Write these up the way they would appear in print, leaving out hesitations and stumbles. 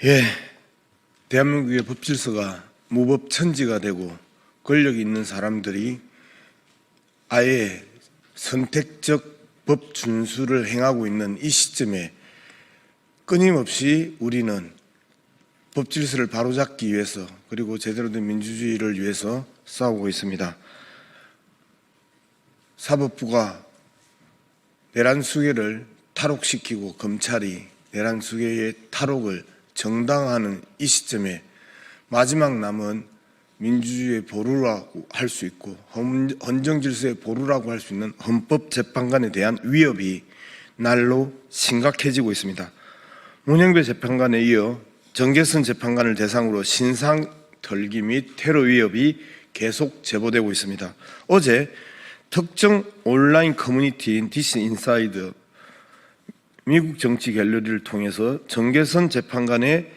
예, 대한민국의 법질서가 무법천지가 되고 권력이 있는 사람들이 아예 선택적 법 준수를 행하고 있는 이 시점에 끊임없이 우리는 법질서를 바로잡기 위해서 그리고 제대로 된 민주주의를 위해서 싸우고 있습니다. 사법부가 내란수계를 탈옥시키고 검찰이 내란수계의 탈옥을 정당화하는 이 시점에 마지막 남은 민주주의의 보루라고 할 수 있고 헌정질서의 보루라고 할 수 있는 헌법재판관에 대한 위협이 날로 심각해지고 있습니다. 문영배 재판관에 이어 정계선 재판관을 대상으로 신상 털기 및 테러 위협이 계속 제보되고 있습니다. 어제 특정 온라인 커뮤니티인 디스인사이드 미국 정치 갤러리를 통해서 정계선 재판관의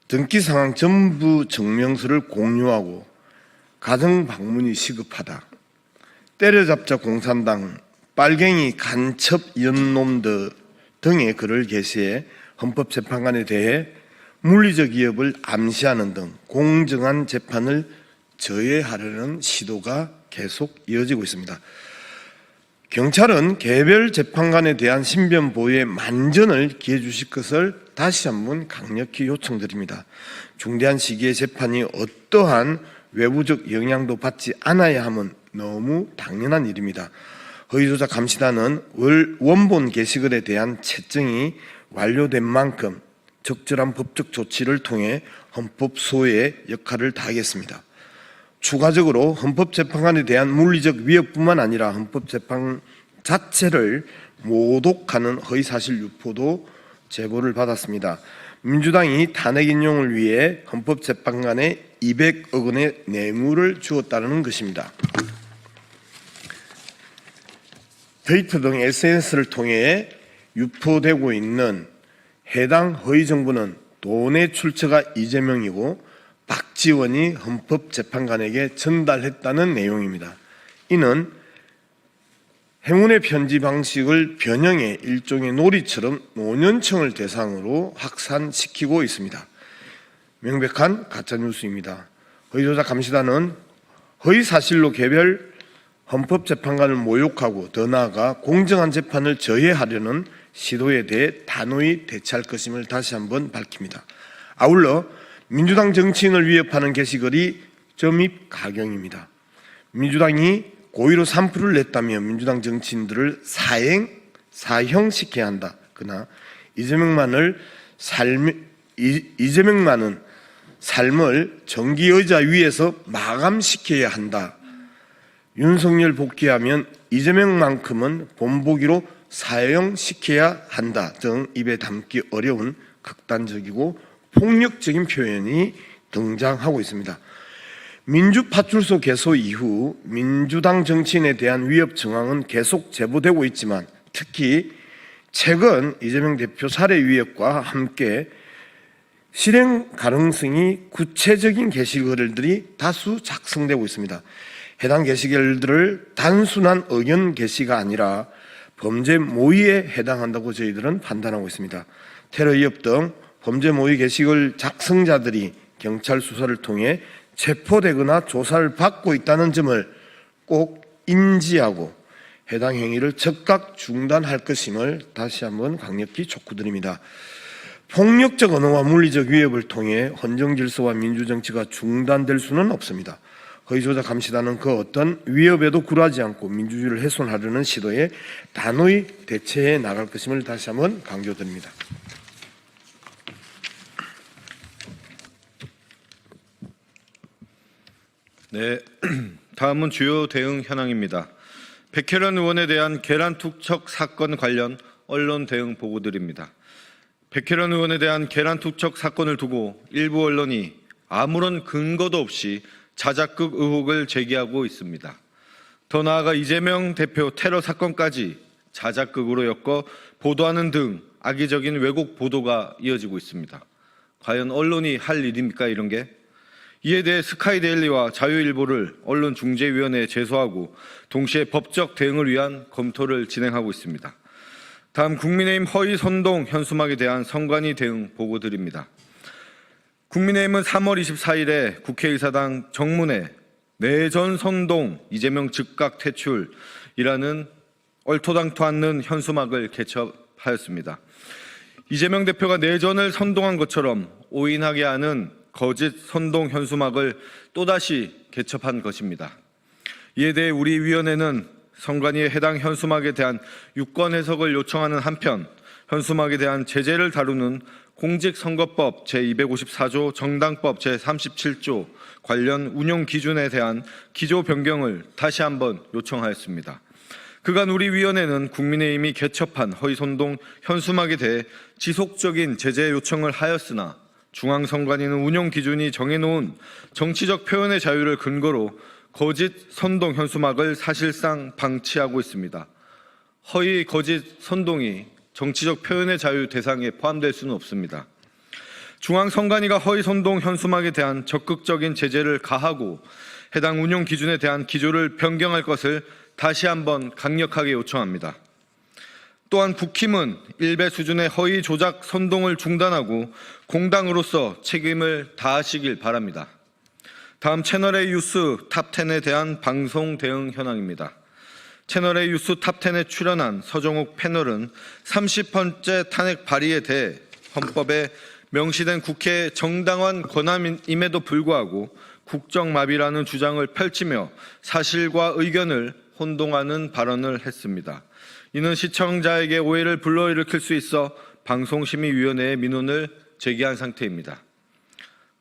등기 상황 전부 증명서를 공유하고 가정 방문이 시급하다. 때려잡자 공산당, 빨갱이 간첩 연놈들 등의 글을 게시해 헌법재판관에 대해 물리적 위협을 암시하는 등 공정한 재판을 저해하려는 시도가 계속 이어지고 있습니다. 경찰은 개별 재판관에 대한 신변 보호에 만전을 기해 주실 것을 다시 한번 강력히 요청드립니다. 중대한 시기의 재판이 어떠한 외부적 영향도 받지 않아야 함은 너무 당연한 일입니다. 허위조작 감시단은 원본 게시글에 대한 채증이 완료된 만큼 적절한 법적 조치를 통해 헌법 소외의 역할을 다하겠습니다. 추가적으로 헌법재판관에 대한 물리적 위협뿐만 아니라 헌법재판 자체를 모독하는 허위사실 유포도 제보를 받았습니다. 민주당이 탄핵 인용을 위해 헌법재판관에 200억 원의 뇌물을 주었다는 것입니다. 트위터 등 SNS를 통해 유포되고 있는 해당 허위 정보는 돈의 출처가 이재명이고 박지원이 헌법재판관에게 전달했다는 내용입니다. 이는 행운의 편지 방식을 변형해 일종의 놀이처럼 노년층을 대상으로 확산시키고 있습니다. 명백한 가짜뉴스입니다. 허위조작 감시단은 허위사실로 개별 헌법재판관을 모욕하고 더 나아가 공정한 재판을 저해하려는 시도에 대해 단호히 대처할 것임을 다시 한번 밝힙니다. 아울러 민주당 정치인을 위협하는 게시글이 점입 가경입니다. 민주당이 고의로 산불을 냈다며 민주당 정치인들을 사형시켜야 한다. 그러나 이재명만은 삶을 정기의자 위에서 마감시켜야 한다. 윤석열 복귀하면 이재명만큼은 본보기로 사형시켜야 한다 등 입에 담기 어려운 극단적이고 폭력적인 표현이 등장하고 있습니다. 민주파출소 개소 이후 민주당 정치인에 대한 위협 정황은 계속 제보되고 있지만 특히 최근 이재명 대표 살해 위협과 함께 실행 가능성이 구체적인 게시글들이 다수 작성되고 있습니다. 해당 게시글들을 단순한 의견 게시가 아니라 범죄 모의에 해당한다고 저희들은 판단하고 있습니다. 테러 위협 등 범죄 모의 게시글 작성자들이 경찰 수사를 통해 체포되거나 조사를 받고 있다는 점을 꼭 인지하고 해당 행위를 즉각 중단할 것임을 다시 한번 강력히 촉구드립니다. 폭력적 언어와 물리적 위협을 통해 헌정질서와 민주정치가 중단될 수는 없습니다. 허위조작 감시단은 그 어떤 위협에도 굴하지 않고 민주주의를 훼손하려는 시도에 단호히 대처해 나갈 것임을 다시 한번 강조드립니다. 네, 다음은 주요 대응 현황입니다. 백혜련 의원에 대한 계란 투척 사건 관련 언론 대응 보고드립니다. 백혜련 의원에 대한 계란 투척 사건을 두고 일부 언론이 아무런 근거도 없이 자작극 의혹을 제기하고 있습니다. 더 나아가 이재명 대표 테러 사건까지 자작극으로 엮어 보도하는 등 악의적인 왜곡 보도가 이어지고 있습니다. 과연 언론이 할 일입니까, 이런 게? 이에 대해 스카이데일리와 자유일보를 언론중재위원회에 제소하고 동시에 법적 대응을 위한 검토를 진행하고 있습니다. 다음 국민의힘 허위 선동 현수막에 대한 선관위 대응 보고드립니다. 국민의힘은 3월 24일에 국회의사당 정문에 내전 선동 이재명 즉각 퇴출이라는 얼토당토 않는 현수막을 개첩하였습니다. 이재명 대표가 내전을 선동한 것처럼 오인하게 하는 거짓 선동 현수막을 또다시 개첩한 것입니다. 이에 대해 우리 위원회는 선관위에 해당 현수막에 대한 유권 해석을 요청하는 한편 현수막에 대한 제재를 다루는 공직선거법 제254조 정당법 제37조 관련 운용 기준에 대한 기조 변경을 다시 한번 요청하였습니다. 그간 우리 위원회는 국민의힘이 개첩한 허위선동 현수막에 대해 지속적인 제재 요청을 하였으나 중앙선관위는 운용 기준이 정해놓은 정치적 표현의 자유를 근거로 거짓 선동 현수막을 사실상 방치하고 있습니다. 허위 거짓 선동이 정치적 표현의 자유 대상에 포함될 수는 없습니다. 중앙선관위가 허위 선동 현수막에 대한 적극적인 제재를 가하고 해당 운용 기준에 대한 기조를 변경할 것을 다시 한번 강력하게 요청합니다. 또한 국힘은 일배 수준의 허위 조작 선동을 중단하고 공당으로서 책임을 다하시길 바랍니다. 다음 채널A 뉴스 탑10에 대한 방송 대응 현황입니다. 채널A 뉴스 탑10에 출연한 서정욱 패널은 30번째 탄핵 발의에 대해 헌법에 명시된 국회의 정당한 권한임에도 불구하고 국정마비라는 주장을 펼치며 사실과 의견을 혼동하는 발언을 했습니다. 이는 시청자에게 오해를 불러일으킬 수 있어 방송심의위원회에 민원을 제기한 상태입니다.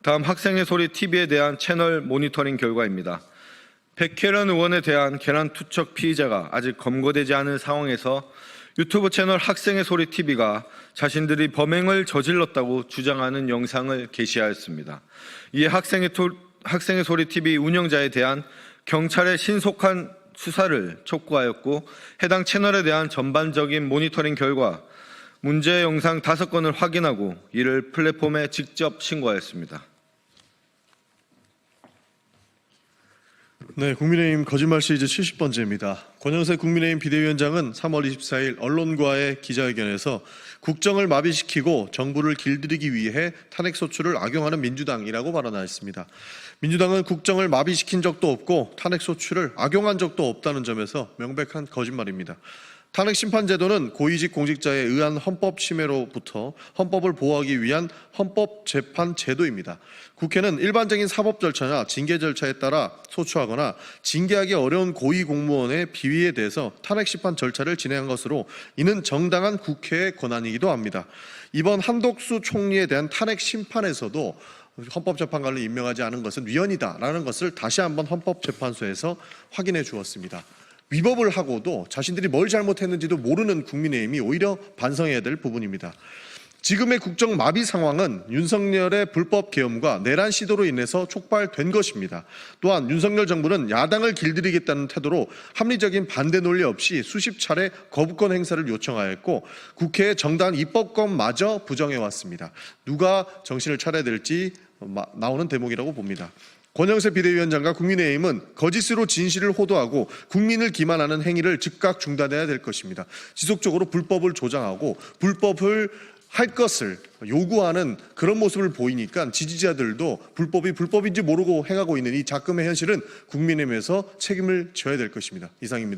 다음 학생의 소리 TV에 대한 채널 모니터링 결과입니다. 백혜련 의원에 대한 계란 투척 피의자가 아직 검거되지 않은 상황에서 유튜브 채널 학생의 소리 TV가 자신들이 범행을 저질렀다고 주장하는 영상을 게시하였습니다. 이에 학생의 소리 TV 운영자에 대한 경찰의 신속한 수사를 촉구하였고 해당 채널에 대한 전반적인 모니터링 결과 문제 영상 5건을 확인하고 이를 플랫폼에 직접 신고하였습니다. 네, 국민의힘 거짓말 시리즈 70번째입니다. 권영세 국민의힘 비대위원장은 3월 24일 언론과의 기자회견에서 국정을 마비시키고 정부를 길들이기 위해 탄핵소추를 악용하는 민주당이라고 발언하였습니다. 민주당은 국정을 마비시킨 적도 없고 탄핵소추를 악용한 적도 없다는 점에서 명백한 거짓말입니다. 탄핵심판제도는 고위직 공직자에 의한 헌법 침해로부터 헌법을 보호하기 위한 헌법재판제도입니다. 국회는 일반적인 사법 절차나 징계 절차에 따라 소추하거나 징계하기 어려운 고위공무원의 비위에 대해서 탄핵심판 절차를 진행한 것으로 이는 정당한 국회의 권한이기도 합니다. 이번 한덕수 총리에 대한 탄핵심판에서도 헌법재판관을 임명하지 않은 것은 위헌이다라는 것을 다시 한번 헌법재판소에서 확인해 주었습니다. 위법을 하고도 자신들이 뭘 잘못했는지도 모르는 국민의힘이 오히려 반성해야 될 부분입니다. 지금의 국정 마비 상황은 윤석열의 불법 계엄과 내란 시도로 인해서 촉발된 것입니다. 또한 윤석열 정부는 야당을 길들이겠다는 태도로 합리적인 반대 논리 없이 수십 차례 거부권 행사를 요청하였고 국회의 정당한 입법권마저 부정해왔습니다. 누가 정신을 차려야 될지 나오는 대목이라고 봅니다. 권영세 비대위원장과 국민의힘은 거짓으로 진실을 호도하고 국민을 기만하는 행위를 즉각 중단해야 될 것입니다. 지속적으로 불법을 조장하고 불법을 할 것을 요구하는 그런 모습을 보이니까 지지자들도 불법이 불법인지 모르고 행하고 있는 이 작금의 현실은 국민의힘에서 책임을 져야 될 것입니다. 이상입니다.